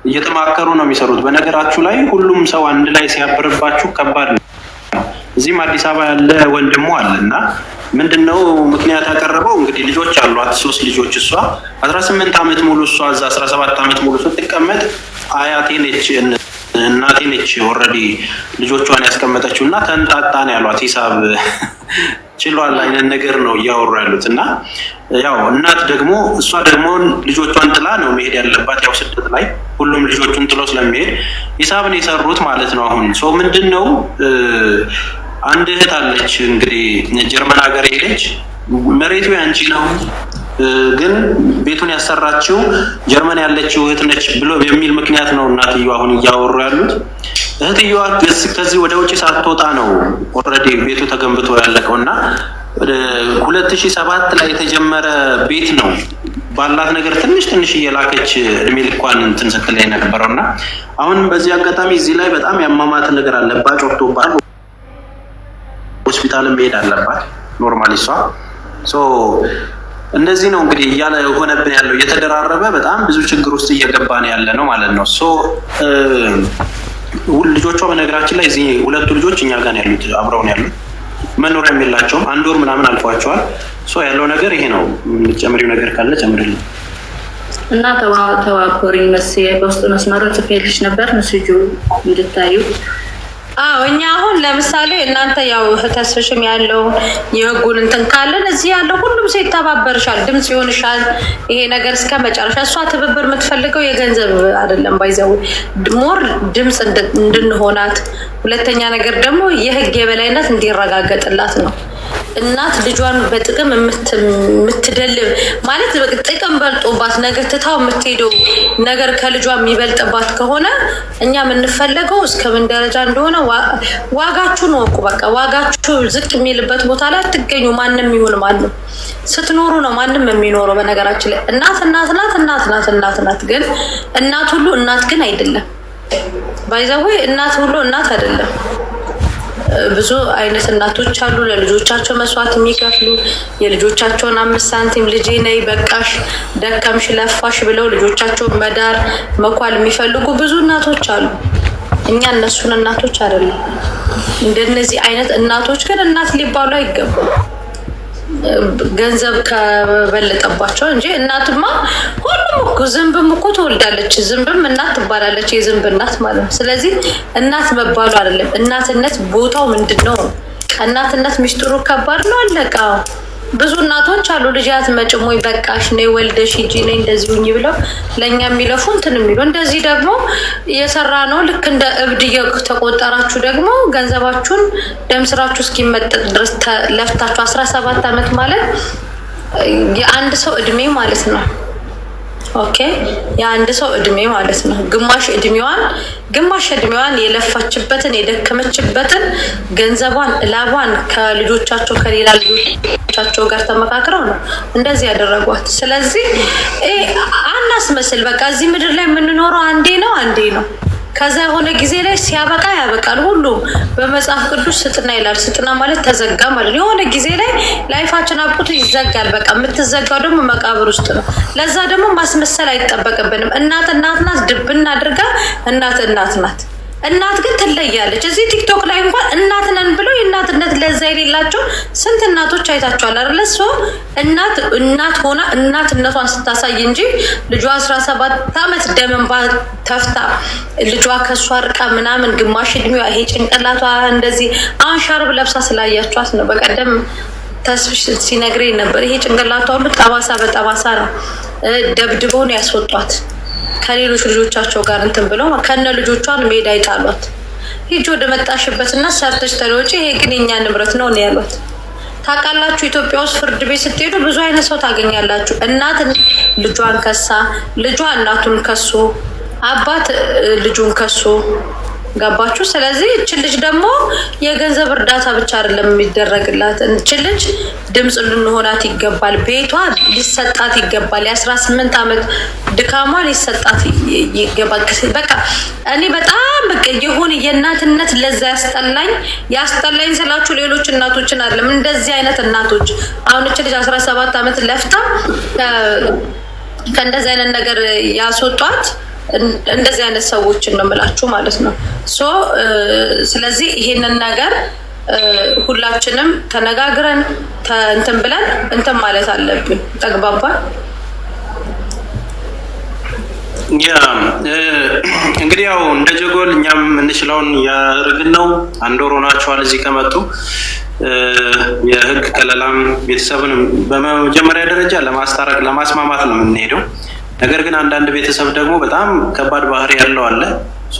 እየተማከሩ ነው የሚሰሩት። በነገራችሁ ላይ ሁሉም ሰው አንድ ላይ ሲያብርባችሁ ከባድ ነው። እዚህም አዲስ አበባ ያለ ወንድሙ አለ እና ምንድነው ምክንያት ያቀረበው እንግዲህ ልጆች አሏት፣ 3 ልጆች። እሷ 18 ዓመት ሙሉ እሷ እዛ 17 ዓመት ሙሉ ስትቀመጥ አያቴ ነች እናቴ ነች ኦልሬዲ ልጆቿን ያስቀመጠችው እና ተንጣጣን ያሏት ሂሳብ ችሏል አይነት ነገር ነው እያወሩ ያሉት። እና ያው እናት ደግሞ እሷ ደግሞ ልጆቿን ጥላ ነው መሄድ ያለባት፣ ያው ስደት ላይ ሁሉም ልጆቹን ጥሎ ስለሚሄድ ሂሳብን የሰሩት ማለት ነው። አሁን ሰው ምንድነው አንድ እህት አለች እንግዲህ ጀርመን ሀገር ሄደች። መሬቱ ያንቺ ነው ግን ቤቱን ያሰራችው ጀርመን ያለችው እህት ነች ብሎ የሚል ምክንያት ነው እናትየው አሁን እያወሩ ያሉት። እህትየዋ ከዚህ ወደ ውጭ ሳትወጣ ነው ኦልሬዲ ቤቱ ተገንብቶ ያለቀውና 2007 ላይ የተጀመረ ቤት ነው። ባላት ነገር ትንሽ እየላከች እድሜ ልኳን እንትን ስትል ላይ ነበረውና አሁን በዚህ አጋጣሚ እዚህ ላይ በጣም ያማማት ነገር አለባት። ወጥቶባል፣ ሆስፒታል መሄድ አለባት ኖርማሊ እሷ እንደዚህ ነው እንግዲህ እያለ ሆነብን ያለው እየተደራረበ በጣም ብዙ ችግር ውስጥ እየገባ ነው ያለ ነው ማለት ነው። ልጆቿ በነገራችን ላይ እዚህ 2 ልጆች እኛ ጋር ያሉት አብረውን ያሉት መኖሪያም የላቸውም። 1 ወር ምናምን አልፏቸዋል። ያለው ነገር ይሄ ነው። ጨምሪው ነገር ካለ ጨምሪልኝ እና ተዋኮሪኝ መስዬ በውስጥ መስመሩ ጽፌልሽ ነበር መስጁ እንድታዩ። እኛ አሁን ለምሳሌ እናንተ ያው ተስፍሽም ያለው የህጉን እንትን ካለን እዚህ ያለው ሁሉም ሰው ይተባበርሻል፣ ድምጽ ይሆንሻል። ይሄ ነገር እስከ መጨረሻ እሷ ትብብር የምትፈልገው የገንዘብ አይደለም፣ ባይዘው ሞር ድምጽ እንድንሆናት፣ ሁለተኛ ነገር ደግሞ የህግ የበላይነት እንዲረጋገጥላት ነው። እናት ልጇን በጥቅም የምትደልብ ማለት ጥቅም በልጦባት ነገር ትታው የምትሄደው ነገር ከልጇ የሚበልጥባት ከሆነ እኛ የምንፈለገው እስከምን ደረጃ እንደሆነ ዋጋችሁን ወቁ። በቃ ዋጋችሁ ዝቅ የሚልበት ቦታ ላይ አትገኙ። ማንም ይሁን ማንም ስትኖሩ ነው ማንም የሚኖረው። በነገራችን ላይ እናት ናት። ግን እናት ሁሉ እናት ግን አይደለም። ባይዘው እናት ሁሉ እናት አይደለም። ብዙ አይነት እናቶች አሉ፣ ለልጆቻቸው መስዋዕት የሚከፍሉ የልጆቻቸውን 5 ሳንቲም ልጄ ነይ በቃሽ ደከምሽ ለፋሽ ብለው ልጆቻቸውን መዳር መኳል የሚፈልጉ ብዙ እናቶች አሉ። እኛ እነሱን እናቶች አይደለም። እንደነዚህ አይነት እናቶች ግን እናት ሊባሉ አይገባም፣ ገንዘብ ከበለጠባቸው እንጂ። እናትማ ሁሉም እኮ ዝንብም እኮ ትወልዳለች፣ ዝንብም እናት ትባላለች፣ የዝንብ እናት ማለት ነው። ስለዚህ እናት መባሉ አይደለም፣ እናትነት ቦታው ምንድነው? እናትነት ሚስጥሩ ከባድ ነው። አለቃ ብዙ እናቶች አሉ ልጅ አትመጭም ወይ በቃሽ ነይ ወልደሽ ሂጂ ነይ እንደዚህ ሁኚ ብለው ለኛ የሚለፉ እንትን የሚሉ። እንደዚህ ደግሞ የሰራ ነው ልክ እንደ እብድ እየተቆጠራችሁ ደግሞ ገንዘባችሁን ደም ስራችሁ እስኪመጠጥ ድረስ ለፍታችሁ 17 ዓመት ማለት የአንድ ሰው እድሜ ማለት ነው። ኦኬ የአንድ ሰው እድሜ ማለት ነው። ግማሽ እድሜዋን የለፋችበትን የደከመችበትን ገንዘቧን ላቧን ከልጆቻቸው ከሌላ ልጆቻቸው ጋር ተመካክረው ነው እንደዚህ ያደረጓት። ስለዚህ አናስመስል። በቃ እዚህ ምድር ላይ የምንኖረው አንዴ ነው። ከዛ የሆነ ጊዜ ላይ ሲያበቃ ያበቃል። ሁሉም በመጽሐፍ ቅዱስ ስጥና ይላል። ስጥና ማለት ተዘጋ ማለት የሆነ ጊዜ ላይ ላይፋችን አብቁቶ ይዘጋል። በቃ የምትዘጋው ደግሞ መቃብር ውስጥ ነው። ለዛ ደግሞ ማስመሰል አይጠበቅብንም። እናት ናት፣ ድብና አድርጋ እናት ናት። እናት ግን ትለያለች። እዚህ ቲክቶክ ላይ እንኳን እናት ነን ብለው የእናትነት ለዛ የሌላቸው ስንት እናቶች አይታችኋል አይደል? እሷ እናት ሆና እናትነቷን ስታሳይ እንጂ ልጇ 17 ዓመት ደምን ተፍታ ልጇ ከሷ ርቃ ምናምን ግማሽ እድሜዋ ይሄ ጭንቅላቷ እንደዚህ አንሻርብ ለብሳ ስላያችኋት ነው። በቀደም ተስፍሽ ሲነግረኝ ነበር። ይሄ ጭንቅላቷ ሁሉ ጠባሳ በጠባሳ ነው። ደብድበው ነው ያስወጧት ከሌሎች ልጆቻቸው ጋር እንትን ብለው ከነ ልጆቿን ሜዳ ይጣሏት። ሂጅ ወደ መጣሽበትና ሰርተሽ ተለወጪ፣ ይሄ ግን የኛ ንብረት ነው ያሏት። ታውቃላችሁ ኢትዮጵያ ውስጥ ፍርድ ቤት ስትሄዱ ብዙ አይነት ሰው ታገኛላችሁ። እናት ልጇን ከሳ፣ ልጇ እናቱን ከሶ፣ አባት ልጁን ከሶ። ገባችሁ? ስለዚህ እቺ ልጅ ደግሞ የገንዘብ እርዳታ ብቻ አይደለም የሚደረግላት። እቺ ልጅ ድምጽ ልንሆናት ይገባል። ቤቷ ሊሰጣት ይገባል። የ18 ዓመት ድካሟ ሊሰጣት ይገባል። በቃ እኔ በጣም በቃ የሆነ የእናትነት ለዛ ያስጠላኝ ስላችሁ ሌሎች እናቶችን አይደለም፣ እንደዚህ አይነት እናቶች። አሁን እቺ ልጅ 17 ዓመት ለፍታ ከእንደዚህ አይነት ነገር ያስወጧት እንደዚህ አይነት ሰዎችን ነው የምላችሁ ማለት ነው። ስለዚህ ይሄንን ነገር ሁላችንም ተነጋግረን እንትን ብለን እንትን ማለት አለብን። ተግባባን? ያ እንግዲህ ያው እንደ ጀጎል እኛም እንችለውን ያደርግን ነው። አንድ ወር ሆናችኋል እዚህ ከመጡ። የህግ ከለላም ቤተሰብንም በመጀመሪያ ደረጃ ለማስታረቅ ለማስማማት ነው የምንሄደው። ነገር ግን አንዳንድ ቤተሰብ ደግሞ በጣም ከባድ ባህሪ ያለው አለ።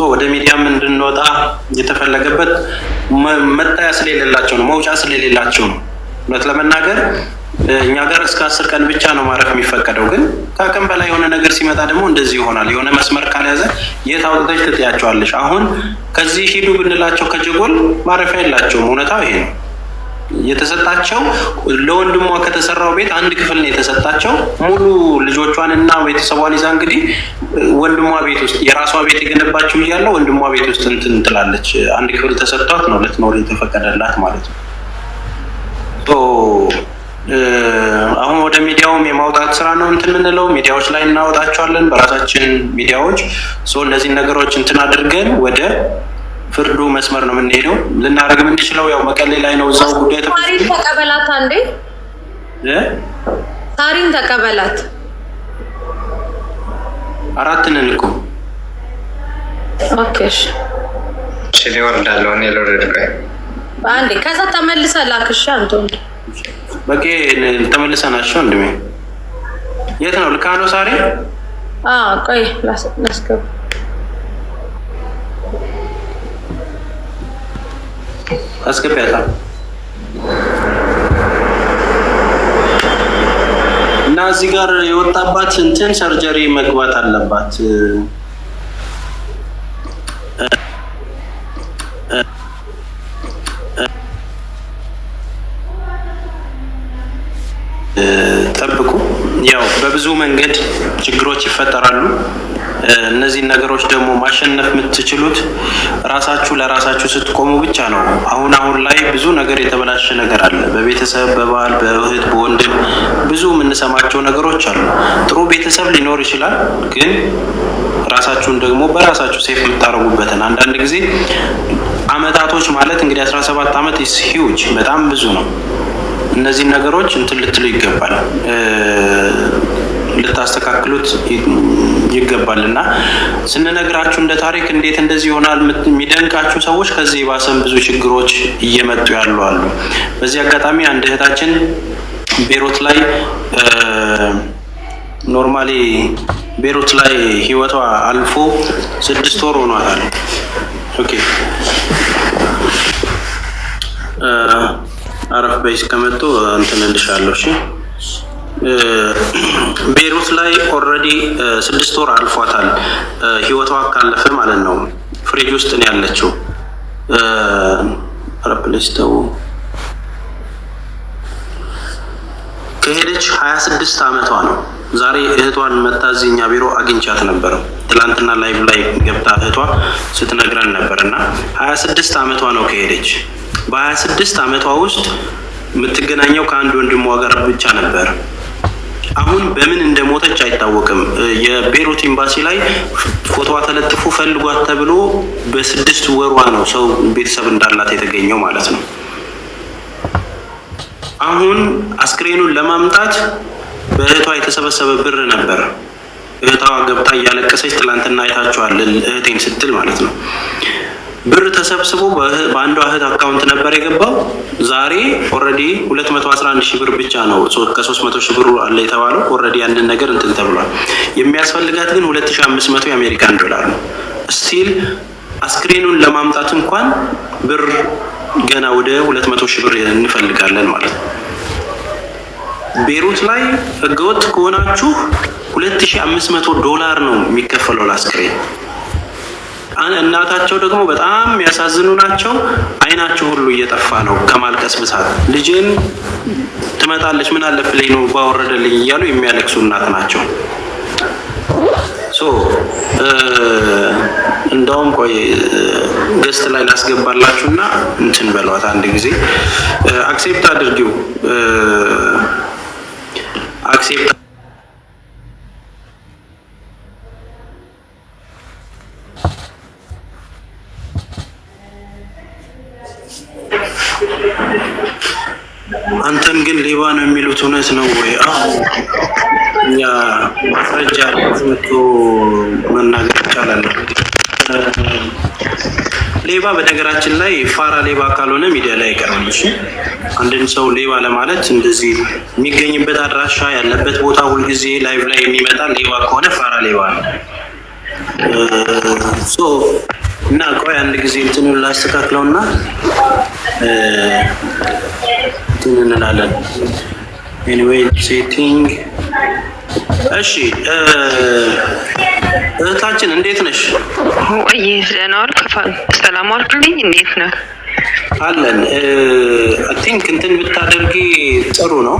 ወደ ሚዲያም እንድንወጣ የተፈለገበት መጣያ ስለሌላቸው ነው፣ መውጫ ስለሌላቸው ነው። እውነት ለመናገር እኛ ጋር እስከ 10 ቀን ብቻ ነው ማረፍ የሚፈቀደው። ግን ከቀን በላይ የሆነ ነገር ሲመጣ ደግሞ እንደዚህ ይሆናል። የሆነ መስመር ካልያዘ የት አውጥተሽ ትጥያቸዋለሽ? አሁን ከዚህ ሂዱ ብንላቸው ከጀጎል ማረፊያ የላቸውም። እውነታው ይሄ ነው። የተሰጣቸው ለወንድሟ ከተሰራው ቤት አንድ ክፍል ነው የተሰጣቸው። ሙሉ ልጆቿን እና ቤተሰቧን ይዛ እንግዲህ ወንድሟ ቤት ውስጥ የራሷ ቤት የገነባችው እያለ ወንድሟ ቤት ውስጥ እንትን ትላለች። አንድ ክፍል ተሰጥቷት ነው ልትኖር የተፈቀደላት ማለት ነው። አሁን ወደ ሚዲያውም የማውጣት ስራ ነው እንትን የምንለው። ሚዲያዎች ላይ እናወጣቸዋለን በራሳችን ሚዲያዎች። እነዚህን ነገሮች እንትን አድርገን ወደ ፍርዱ መስመር ነው የምንሄደው። ልናደርግ የምንችለው ያው መቀሌ ላይ ነው። እዛው ጉዳይ ታሪን ተቀበላት፣ አንዴ ታሪን ተቀበላት። 4 ነን እኮ። ኦኬ እሺ፣ ሊወርዳለሁ እኔ ልወርድ። ቆይ አንዴ፣ ከዛ ተመልሰህ ላክሽ። አንቶን በቃ ተመልሰናቸው። እንደሜ የት ነው ልካ ነው ሳሪ? ቆይ ላስገባ። አስገቢያታ እና እዚህ ጋር የወጣባት እንትን ሰርጀሪ መግባት አለባት። ጠብቁ። ያው በብዙ መንገድ ችግሮች ይፈጠራሉ። እነዚህን ነገሮች ደግሞ ማሸነፍ የምትችሉት ራሳችሁ ለራሳችሁ ስትቆሙ ብቻ ነው። አሁን ላይ ብዙ ነገር የተበላሸ ነገር አለ። በቤተሰብ፣ በባል፣ በእህት፣ በወንድም ብዙ የምንሰማቸው ነገሮች አሉ። ጥሩ ቤተሰብ ሊኖር ይችላል፣ ግን ራሳችሁን ደግሞ በራሳችሁ ሴፍ የምታደርጉበትን አንዳንድ ጊዜ አመታቶች ማለት እንግዲህ 17 ዓመት ኢስ ሂውጅ በጣም ብዙ ነው። እነዚህን ነገሮች እንትን ልትሉ ይገባል፣ ልታስተካክሉት ይገባል። እና ስንነግራችሁ እንደ ታሪክ እንዴት እንደዚህ ይሆናል የሚደንቃችሁ ሰዎች ከዚህ የባሰም ብዙ ችግሮች እየመጡ ያሉ አሉ። በዚህ አጋጣሚ አንድ እህታችን ቤሩት ላይ ኖርማሊ ቤሩት ላይ ህይወቷ አልፎ 6 ወር ሆኗታል። ኦኬ አረፍ በይስ ከመጡ እንትን እልሻለሁ። እሺ ቤሩት ላይ ኦልሬዲ 6 ወር አልፏታል። ህይወቷ ካለፈ ማለት ነው። ፍሪጅ ውስጥ ነው ያለችው። አረፕሌስተው ከሄደች 26 ዓመቷ ነው። ዛሬ እህቷን መታዚኛ ቢሮ አግኝቻት ነበር። ትላንትና ላይቭ ላይ ገብታ እህቷ ስትነግረን ነበር። እና 26 ዓመቷ ነው ከሄደች። በ26 ዓመቷ ውስጥ የምትገናኘው ከአንድ ወንድሟ ጋር ብቻ ነበር። አሁን በምን እንደሞተች አይታወቅም። የቤሩት ኤምባሲ ላይ ፎቶዋ ተለጥፎ ፈልጓት ተብሎ በ6 ወሯ ነው ሰው ቤተሰብ እንዳላት የተገኘው ማለት ነው። አሁን አስክሬኑን ለማምጣት በእህቷ የተሰበሰበ ብር ነበር። እህቷ ገብታ እያለቀሰች ትላንትና አይታችኋል፣ እህቴን ስትል ማለት ነው። ብር ተሰብስቦ በአንዷ እህት አካውንት ነበር የገባው። ዛሬ ኦልሬዲ 211 ሺህ ብር ብቻ ነው ከ300 ሺህ ብር አለ የተባለው። ኦልሬዲ ያንን ነገር እንትን ተብሏል። የሚያስፈልጋት ግን 2500 የአሜሪካን ዶላር ነው። ስቲል አስክሬኑን ለማምጣት እንኳን ብር ገና ወደ 200 ሺህ ብር እንፈልጋለን ማለት ነው። ቤሩት ላይ ህገወጥ ከሆናችሁ 2500 ዶላር ነው የሚከፈለው ለአስክሬን። እናታቸው ደግሞ በጣም የሚያሳዝኑ ናቸው። አይናቸው ሁሉ እየጠፋ ነው ከማልቀስ ብዛት። ልጄን ትመጣለች ምን አለብኝ ነው ባወረደልኝ እያሉ የሚያለቅሱ እናት ናቸው። እንደውም ቆይ ገስት ላይ ላስገባላችሁና እንትን በሏት አንድ ጊዜ አክሴፕት አድርጊው። አክሴፕት አንተን ግን ሌባ ነው የሚሉት እውነት ነው ወይ? እኛ ማስረጃ መቶ መናገር ይቻላል። ሌባ በነገራችን ላይ ፋራ ሌባ ካልሆነ ሚዲያ ላይ አይቀርም። እሺ አንድን ሰው ሌባ ለማለት እንደዚህ የሚገኝበት አድራሻ ያለበት ቦታ ሁልጊዜ ላይቭ ላይ የሚመጣ ሌባ ከሆነ ፋራ ሌባ ነው። እና ቆይ አንድ ጊዜ እንትኑን ላስተካክለውና እንትን እንላለን። ኤኒዌይ ሴቲንግ። እሺ እህታችን እንዴት ነሽ? ወይ ደህና ዋልክ? ሰላም ዋልክልኝ? እንዴት ነህ? አለን። አይ ቲንክ እንትን ብታደርጊ ጥሩ ነው።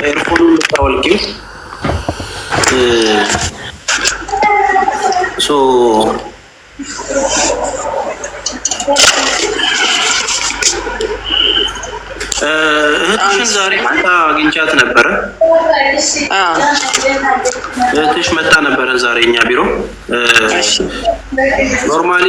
ኤርፎኑን ብታወልቂው እህትሽን ዛሬ መጣ አግኝቻት ነበረ። እህትሽ መጣ ነበረ ዛሬ እኛ ቢሮ። ኖርማሊ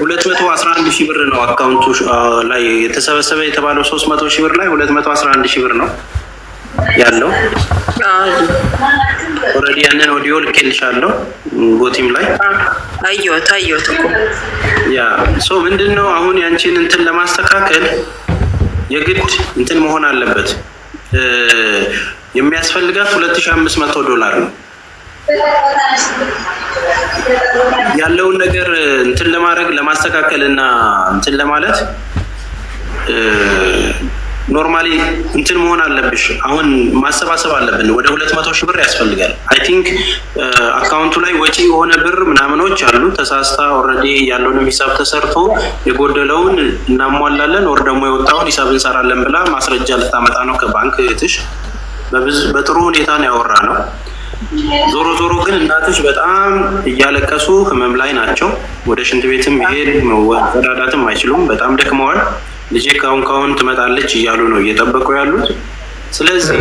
211 ሺህ ብር ነው አካውንቱ ላይ የተሰበሰበ የተባለው። 300 ሺህ ብር ላይ 211 ሺህ ብር ነው ያለው። ኦልሬዲ ያንን ኦዲዮ ልኬልሻለሁ ቦቲም ላይ አየሁት እኮ። ያ ምንድነው አሁን ያንቺን እንትን ለማስተካከል የግድ እንትን መሆን አለበት። የሚያስፈልጋት $2500 ነው። ያለውን ነገር እንትን ለማድረግ ለማስተካከል እና እንትን ለማለት ኖርማሊ እንትን መሆን አለብሽ። አሁን ማሰባሰብ አለብን። ወደ 200 ሺህ ብር ያስፈልጋል። አይ ቲንክ አካውንቱ ላይ ወጪ የሆነ ብር ምናምኖች አሉ። ተሳስታ ኦልሬዲ ያለውን ሂሳብ ተሰርቶ የጎደለውን እናሟላለን ወር ደግሞ የወጣውን ሂሳብ እንሰራለን ብላ ማስረጃ ልታመጣ ነው ከባንክ እህትሽ። በጥሩ ሁኔታ ነው ያወራ ነው። ዞሮ ዞሮ ግን እናትሽ በጣም እያለቀሱ ህመም ላይ ናቸው። ወደ ሽንት ቤትም መሄድ መወዳዳትም አይችሉም። በጣም ደክመዋል። ልጄ ካሁን ትመጣለች እያሉ ነው እየጠበቁ ያሉት። ስለዚህ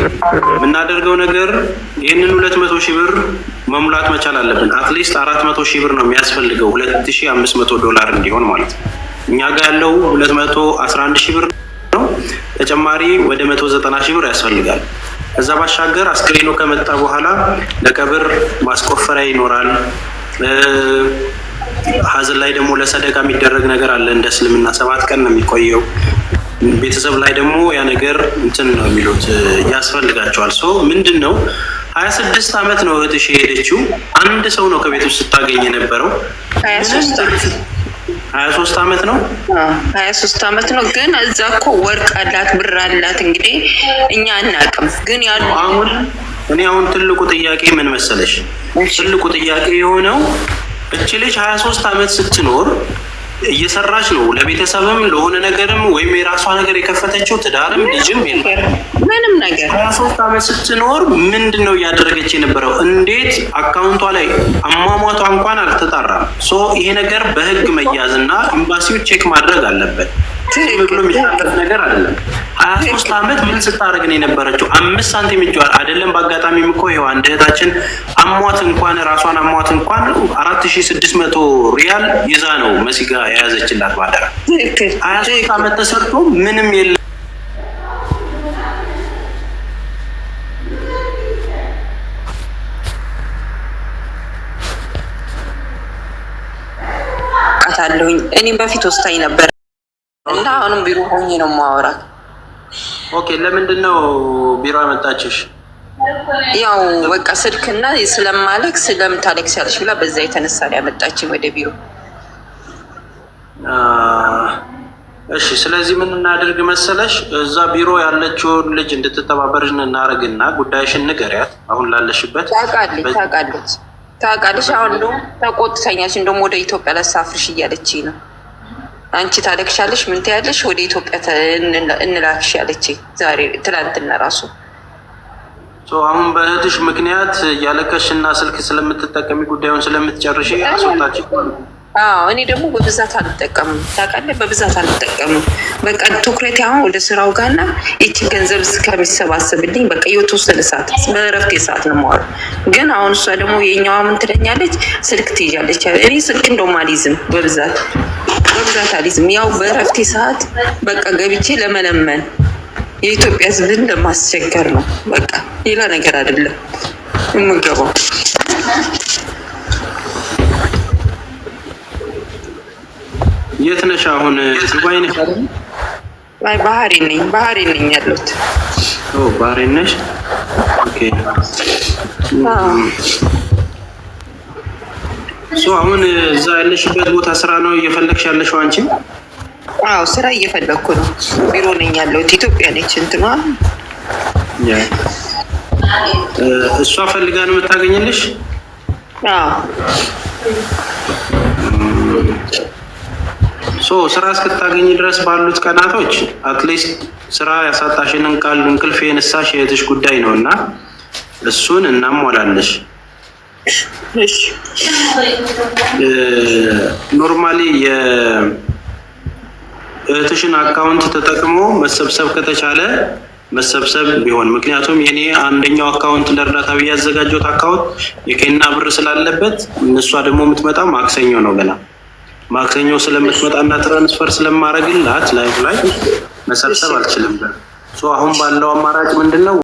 የምናደርገው ነገር ይህንን 200 ሺህ ብር መሙላት መቻል አለብን። አትሊስት 400 ሺህ ብር ነው የሚያስፈልገው $2500 እንዲሆን ማለት ነው። እኛ ጋር ያለው 211 ሺህ ብር ነው። ተጨማሪ ወደ 190 ሺህ ብር ያስፈልጋል። ከዛ ባሻገር አስክሬኑ ከመጣ በኋላ ለቀብር ማስቆፈሪያ ይኖራል። ሀዘን ላይ ደግሞ ለሰደቃ የሚደረግ ነገር አለ። እንደ እስልምና 7 ቀን ነው የሚቆየው። ቤተሰብ ላይ ደግሞ ያ ነገር እንትን ነው የሚሉት ያስፈልጋቸዋል። ምንድን ነው 26 ዓመት ነው እህትሽ የሄደችው። አንድ ሰው ነው ከቤት ውስጥ ስታገኝ የነበረው። 23 ዓመት ነው። 23 ዓመት ነው። ግን እዛ እኮ ወርቅ አላት፣ ብር አላት። እንግዲህ እኛ አናውቅም። ግን ያሉ አሁን ትልቁ ጥያቄ ምን መሰለሽ? ትልቁ ጥያቄ የሆነው እቺ ልጅ 23 ዓመት ስትኖር እየሰራች ነው። ለቤተሰብም ለሆነ ነገርም ወይም የራሷ ነገር የከፈተችው ትዳርም ልጅም የለም ምንም ነገር። 23 ዓመት ስትኖር ምንድን ነው እያደረገች የነበረው? እንዴት አካውንቷ ላይ አሟሟቷ እንኳን አልተጣራም። ይሄ ነገር በህግ መያዝና ኤምባሲው ቼክ ማድረግ አለበት። ብሎ የሚታለፍ ነገር አይደለም። 23 ዓመት ምን ስታደርግ ነው የነበረችው? 5 ሳንቲም እጇ አይደለም። በአጋጣሚም እኮ ይኸው አንድ እህታችን ራሷን አሟት እንኳን 4600 ሪያል ይዛ ነው መሲጋ የያዘችላት ባደራ። 23 ዓመት ተሰርቶ ምንም የለም። ቃታለሁኝ እኔም በፊት ወስታኝ ነበር እና አሁንም ቢሮ ሆኜ ነው የማወራት። ኦኬ፣ ለምንድን ነው ቢሮ አመጣችሽ? ያው በቃ ስልክና ስለማለቅስ ስለምታለቅስ ያለሽ ብላ በዛ የተነሳ ነው ያመጣችኝ ወደ ቢሮ። እሺ፣ ስለዚህ ምን እናድርግ መሰለሽ፣ እዛ ቢሮ ያለችውን ልጅ እንድትተባበርሽ እናደርግና ጉዳይሽን ንገሪያት። አሁን ላለሽበት ታውቃለች። አሁን እንደውም ተቆጥተኛች። እንደውም ወደ ኢትዮጵያ ላሳፍርሽ እያለችኝ ነው። አንቺ ታለቅሻለሽ፣ ምን ትያለሽ? ወደ ኢትዮጵያ እንላክሽ ያለችኝ ዛሬ ትላንትና ራሱ። አሁን በእህትሽ ምክንያት እያለቀሽ እና ስልክ ስለምትጠቀሚ ጉዳዩን ስለምትጨርሽ አስወጣች። እኔ ደግሞ በብዛት አልጠቀምም፣ ታውቃለህ፣ በብዛት አልጠቀምም። በቃ ትኩረቴ አሁን ወደ ስራው ጋርና ይቺ ገንዘብ እስከሚሰባሰብልኝ በቃ የተወሰነ ሰዓት በእረፍቴ ሰዓት ነው የማወራው። ግን አሁን እሷ ደግሞ የኛዋ ምን ትለኛለች? ስልክ ትይዣለች። እኔ ስልክ እንደውም አልይዝም፣ በብዛት አልይዝም። ያው በእረፍቴ ሰዓት በቃ ገብቼ ለመለመን የኢትዮጵያ ሕዝብን ለማስቸገር ነው። በቃ ሌላ ነገር አይደለም የምገባው። የት ነሽ አሁን? ዱባይ ነሽ አይደል? አይ ባህሬን ነኝ ያለሁት። ኦ ባህሬን ነሽ? ኦኬ። አሁን እዛ ያለሽበት ቦታ ስራ ነው እየፈለግሽ ያለሽው አንቺ? አዎ ስራ እየፈለግኩ ነው። ቢሮ ነኝ ያለሁት። ኢትዮጵያ ነች እንትኗ። እሷ ፈልጋ ነው የምታገኝልሽ? አዎ ስራ እስክታገኝ ድረስ ባሉት ቀናቶች አትሊስት ስራ ያሳጣሽንን ቃል እንቅልፍ የነሳሽ የእህትሽ ጉዳይ ነው እና እሱን እናሟላለሽ። ኖርማሊ የእህትሽን አካውንት ተጠቅሞ መሰብሰብ ከተቻለ መሰብሰብ ቢሆን፣ ምክንያቱም የኔ አንደኛው አካውንት ለእርዳታ ብዬ ያዘጋጀሁት አካውንት የኬና ብር ስላለበት እነሷ ደግሞ የምትመጣው ማክሰኞ ነው። ገና ማክሰኞ ስለምትመጣና ትራንስፈር ስለማረግላት ላይፍ ላይ መሰብሰብ አልችልም። አሁን ባለው አማራጭ ምንድነው?